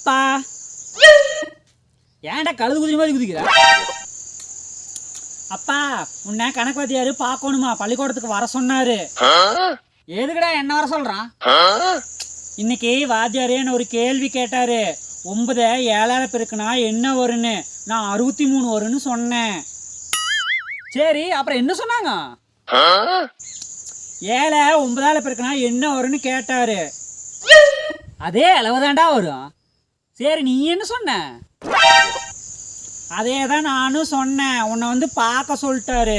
அப்பா ஏன்டா கழுது குதிரை மாதிரி குதிக்கிற? அப்பா உன்னை கணக்கு வாத்தியாரு பார்க்கணுமா, பள்ளிக்கூடத்துக்கு வர சொன்னாரு. எதுக்குடா என்ன வர சொல்றான்? இன்னைக்கு வாத்தியாரு என்ன ஒரு கேள்வி கேட்டாரு. 9 7ஆல பெருக்குனா என்ன வரும்னு. நான் 63 வரும்னு சொன்னேன். சரி அப்புறம் என்ன சொன்னாங்க? 7 9ஆல பெருக்குனா என்ன வரும்னு கேட்டாரு. அதே அளவுதான்டா வரும். சரி நீ என்ன சொன்ன? அதே தான் நானும் சொன்னேன். உன்னை வந்து பார்க்க சொல்லிட்டாரு.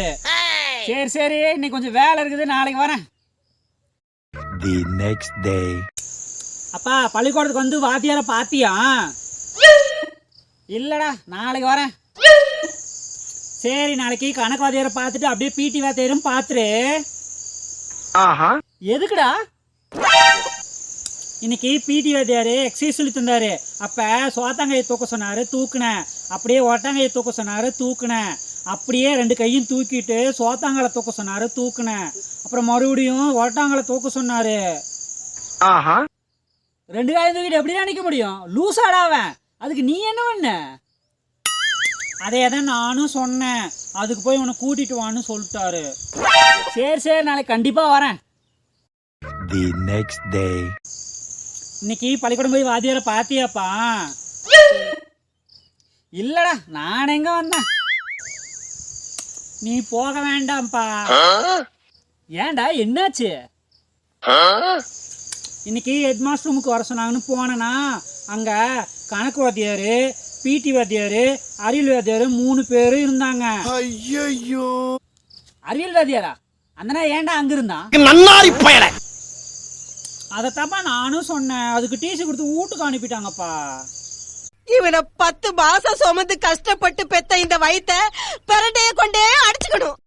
சரி சரி இன்னைக்கு கொஞ்சம் வேலை இருக்குது, நாளைக்கு வரேன். The next day. அப்பா பள்ளிக்கூடத்துக்கு வந்து வாத்தியார பாத்தியா? இல்லடா நாளைக்கு வரேன். சரி நாளைக்கு கணக்கு வாத்தியார பார்த்துட்டு அப்படியே பிடி வாத்தியாரும் பார்த்துரு. எதுக்குடா? இன்னைக்கு பிடி வாத்தியாரு எக்ஸசைஸ் சொல்லி தந்தாரு. அப்ப சோத்தாங்கையை தூக்க சொன்னாரு, தூக்குனேன். அப்படியே ஒட்டாங்கையை தூக்க சொன்னாரு, தூக்குனேன். அப்படியே 2 கையும் தூக்கிட்டு சோத்தாங்களை தூக்க சொன்னாரு, தூக்குனேன். அப்புறம் மறுபடியும் ஒட்டாங்களை தூக்க சொன்னாரு. 2 காலையும் தூக்கிட்டு எப்படி நினைக்க முடியும்? லூசாடாவன். அதுக்கு நீ என்ன பண்ண? அதே தான் நானும் சொன்னேன். அதுக்கு போய் உன்னை கூட்டிட்டு வான்னு சொல்லிட்டாரு. சரி சரி நாளைக்கு கண்டிப்பா வரேன். The next day. இன்னைக்கு பள்ளிக்கூடம் போய் வாத்தியார பாத்தியாப்பா? இல்லடா நான் எங்க வந்தேன். நீ போக வேண்டாம்ப்பா. ஏன்டா என்னாச்சு? இன்னைக்கு ஹெட் மாஸ்டர் ரூமுக்கு வர சொன்னாங்கன்னு போனேன்னா அங்க கணக்கு வாத்தியாரு, பிடி வாத்தியாரு, அறிவியல் வாத்தியாரு 3 பேரும் இருந்தாங்க. ஐயோ அறிவியல் வாத்தியாரா? அந்த ஏன்டா அங்க இருந்தான்? நன்னாரி பயல. அதத்தாப்பா நானும் சொன்னேன். அதுக்கு டிசி கொடுத்து வீட்டுக்கு அனுப்பிட்டாங்கப்பா. இவனை 10 மாசம் சுமந்து கஷ்டப்பட்டு பெத்த இந்த வயித்தை பிரண்டைய கொண்டே அடிச்சுக்கணும்.